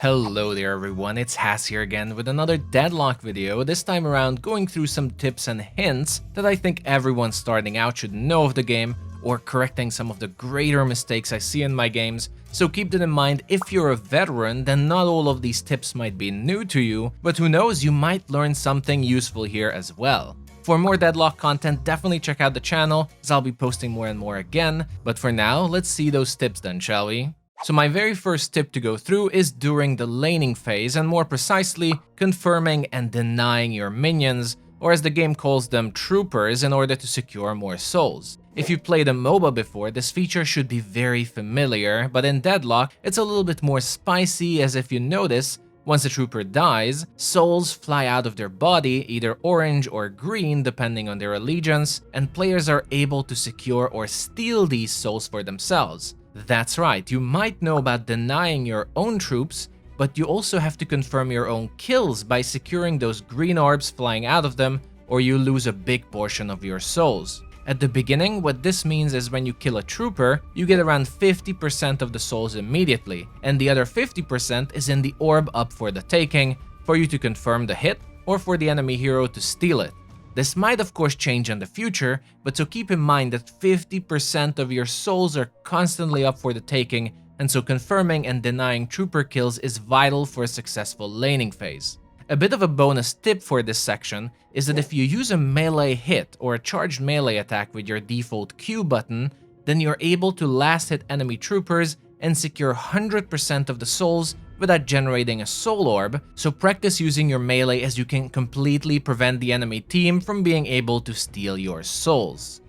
Hello there everyone, it's Haz here again with another Deadlock video, this time around going through some tips and hints that I think everyone starting out should know of the game, or correcting some of the greater mistakes I see in my games. So keep that in mind. If you're a veteran, then not all of these tips might be new to you, but who knows, you might learn something useful here as well. For more Deadlock content, definitely check out the channel, as I'll be posting more and more again, but for now, let's see those tips then, shall we? So my very first tip to go through is during the laning phase, and more precisely, confirming and denying your minions, or as the game calls them, troopers, in order to secure more souls. If you've played a MOBA before, this feature should be very familiar, but in Deadlock, it's a little bit more spicy, as if you notice, once a trooper dies, souls fly out of their body, either orange or green depending on their allegiance, and players are able to secure or steal these souls for themselves. That's right, you might know about denying your own troops, but you also have to confirm your own kills by securing those green orbs flying out of them, or you lose a big portion of your souls. At the beginning, what this means is when you kill a trooper, you get around 50% of the souls immediately, and the other 50% is in the orb up for the taking, for you to confirm the hit, or for the enemy hero to steal it. This might of course change in the future, but so keep in mind that 50% of your souls are constantly up for the taking, and so confirming and denying trooper kills is vital for a successful laning phase. A bit of a bonus tip for this section is that if you use a melee hit or a charged melee attack with your default Q button, then you're able to last hit enemy troopers and secure 100% of the souls without generating a soul orb, so practice using your melee as you can completely prevent the enemy team from being able to steal your souls.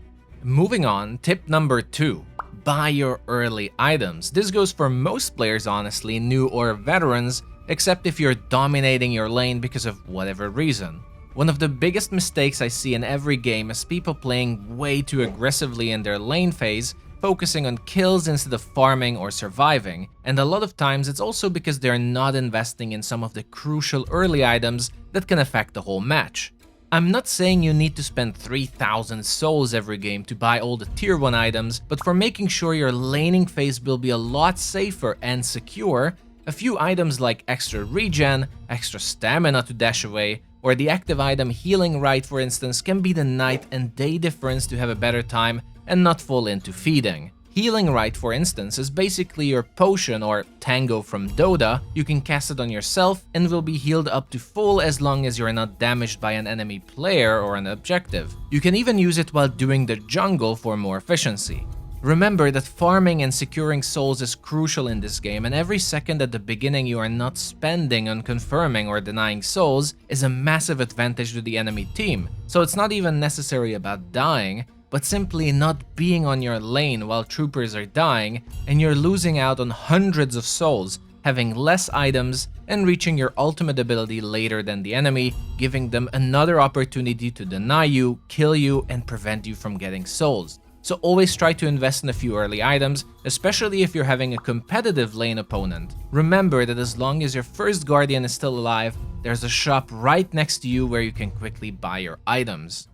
Moving on, tip number 2. Buy your early items. This goes for most players honestly, new or veterans, except if you're dominating your lane because of whatever reason. One of the biggest mistakes I see in every game is people playing way too aggressively in their lane phase, focusing on kills instead of farming or surviving, and a lot of times it's also because they're not investing in some of the crucial early items that can affect the whole match. I'm not saying you need to spend 3,000 souls every game to buy all the tier 1 items, but for making sure your laning phase will be a lot safer and secure, a few items like extra regen, extra stamina to dash away, or the active item Healing Right for instance can be the night and day difference to have a better time and not fall into feeding. Healing Right, for instance, is basically your potion or Tango from Dota. You can cast it on yourself and will be healed up to full as long as you're not damaged by an enemy player or an objective. You can even use it while doing the jungle for more efficiency. Remember that farming and securing souls is crucial in this game, and every second at the beginning you are not spending on confirming or denying souls is a massive advantage to the enemy team. So it's not even necessary about dying, but simply not being on your lane while troopers are dying and you're losing out on hundreds of souls, having less items, and reaching your ultimate ability later than the enemy, giving them another opportunity to deny you, kill you, and prevent you from getting souls. So always try to invest in a few early items, especially if you're having a competitive lane opponent. Remember that as long as your first guardian is still alive, there's a shop right next to you where you can quickly buy your items.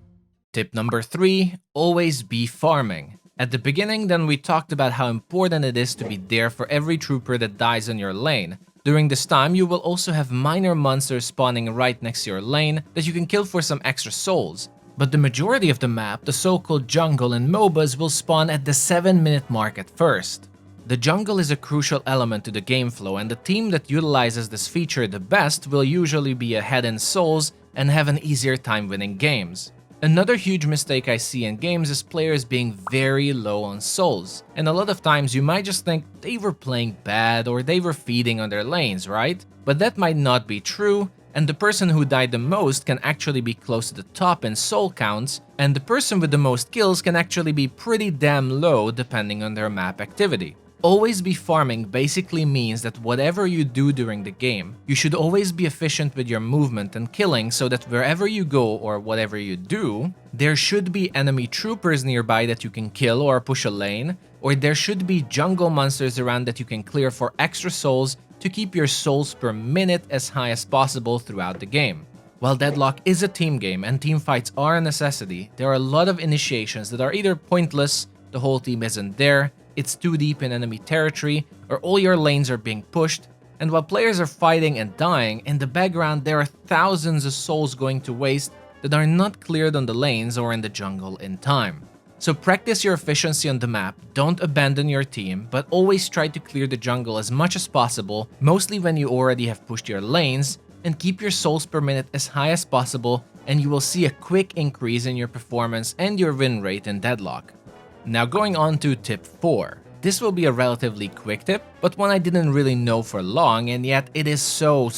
Tip number 3, always be farming. At the beginning, then we talked about how important it is to be there for every trooper that dies in your lane. During this time, you will also have minor monsters spawning right next to your lane that you can kill for some extra souls. But the majority of the map, the so-called jungle and MOBAs, will spawn at the 7-minute mark at first. The jungle is a crucial element to the game flow, and the team that utilizes this feature the best will usually be ahead in souls and have an easier time winning games. Another huge mistake I see in games is players being very low on souls, and a lot of times you might just think they were playing bad or they were feeding on their lanes, right? But that might not be true, and the person who died the most can actually be close to the top in soul counts, and the person with the most kills can actually be pretty damn low depending on their map activity. Always be farming basically means that whatever you do during the game, you should always be efficient with your movement and killing so that wherever you go or whatever you do, there should be enemy troopers nearby that you can kill or push a lane, or there should be jungle monsters around that you can clear for extra souls to keep your souls per minute as high as possible throughout the game. While Deadlock is a team game and team fights are a necessity, there are a lot of initiations that are either pointless, the whole team isn't there, it's too deep in enemy territory, or all your lanes are being pushed, And while players are fighting and dying, in the background there are thousands of souls going to waste that are not cleared on the lanes or in the jungle in time. So practice your efficiency on the map, don't abandon your team, but always try to clear the jungle as much as possible, mostly when you already have pushed your lanes, and keep your souls per minute as high as possible, and you will see a quick increase in your performance and your win rate in Deadlock. Now going on to tip 4. This will be a relatively quick tip, but one I didn't really know for long, and yet it is so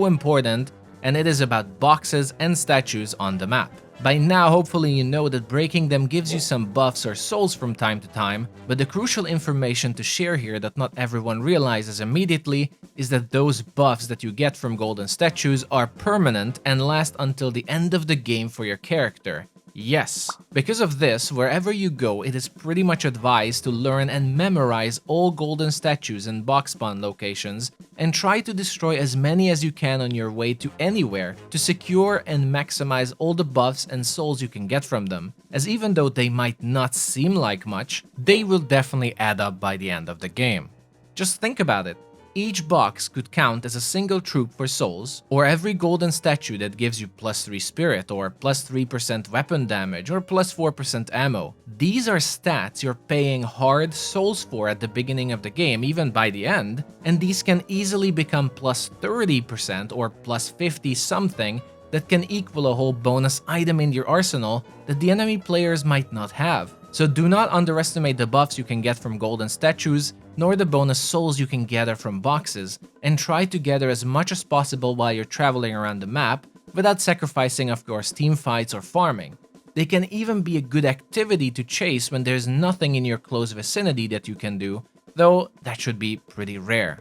important, and it is about boxes and statues on the map. By now, hopefully you know that breaking them gives you some buffs or souls from time to time, but the crucial information to share here that not everyone realizes immediately is that those buffs that you get from golden statues are permanent and last until the end of the game for your character. Yes, because of this, wherever you go, it is pretty much advised to learn and memorize all golden statues and box spawn locations, and try to destroy as many as you can on your way to anywhere to secure and maximize all the buffs and souls you can get from them, as even though they might not seem like much, they will definitely add up by the end of the game. Just think about it. Each box could count as a single troop for souls, or every golden statue that gives you +3 spirit, or +3% weapon damage, or +4% ammo. These are stats you're paying hard souls for at the beginning of the game, even by the end, and these can easily become +30% or +50 something that can equal a whole bonus item in your arsenal that the enemy players might not have. So do not underestimate the buffs you can get from golden statues, nor the bonus souls you can gather from boxes, and try to gather as much as possible while you're traveling around the map without sacrificing, of course, team fights or farming. They can even be a good activity to chase when there's nothing in your close vicinity that you can do, though that should be pretty rare.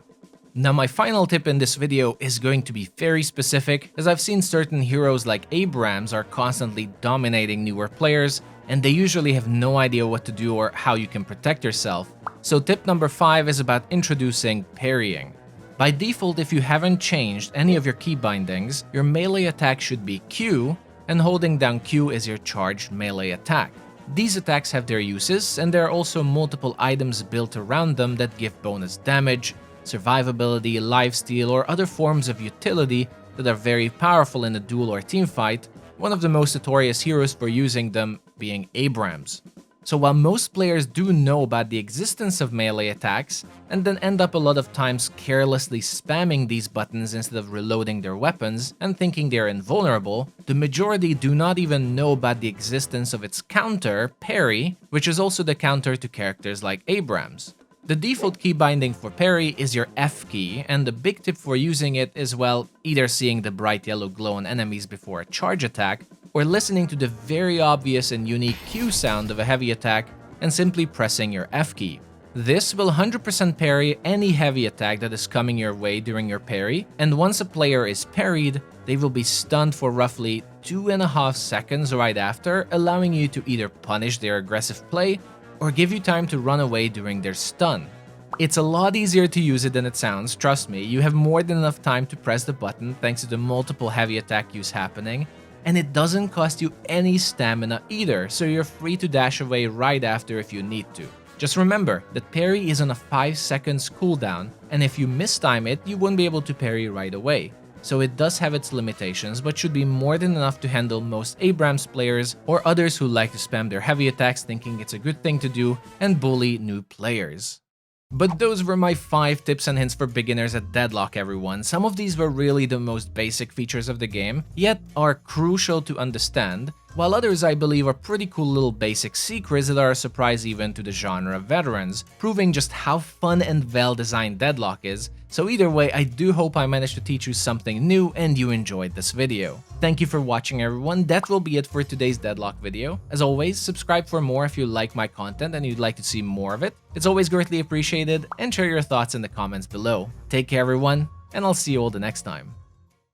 Now my final tip in this video is going to be very specific, as I've seen certain heroes like Abrams are constantly dominating newer players, and they usually have no idea what to do or how you can protect yourself. So tip number 5 is about introducing parrying. By default, if you haven't changed any of your key bindings, your melee attack should be Q, and holding down Q is your charged melee attack. These attacks have their uses, and there are also multiple items built around them that give bonus damage, survivability, lifesteal, or other forms of utility that are very powerful in a duel or team fight, one of the most notorious heroes for using them being Abrams. So while most players do know about the existence of melee attacks, and then end up a lot of times carelessly spamming these buttons instead of reloading their weapons and thinking they're invulnerable, the majority do not even know about the existence of its counter, parry, which is also the counter to characters like Abrams. The default key binding for parry is your F key, and the big tip for using it is, well, either seeing the bright yellow glow on enemies before a charge attack, or listening to the very obvious and unique Q sound of a heavy attack and simply pressing your F key. This will 100% parry any heavy attack that is coming your way during your parry, and once a player is parried, they will be stunned for roughly 2.5 seconds right after, allowing you to either punish their aggressive play or give you time to run away during their stun. It's a lot easier to use it than it sounds, trust me. You have more than enough time to press the button thanks to the multiple heavy attack use happening, and it doesn't cost you any stamina either, so you're free to dash away right after if you need to. Just remember that parry is on a 5 seconds cooldown, and if you mistime it, you won't be able to parry right away. So it does have its limitations, but should be more than enough to handle most Abrams players or others who like to spam their heavy attacks thinking it's a good thing to do and bully new players. But those were my 5 tips and hints for beginners at Deadlock, everyone. Some of these were really the most basic features of the game, yet are crucial to understand, while others I believe are pretty cool little basic secrets that are a surprise even to the genre veterans, proving just how fun and well-designed Deadlock is. So either way, I do hope I managed to teach you something new and you enjoyed this video. Thank you for watching, everyone. That will be it for today's Deadlock video. As always, subscribe for more if you like my content and you'd like to see more of it. It's always greatly appreciated, and share your thoughts in the comments below. Take care, everyone, and I'll see you all the next time.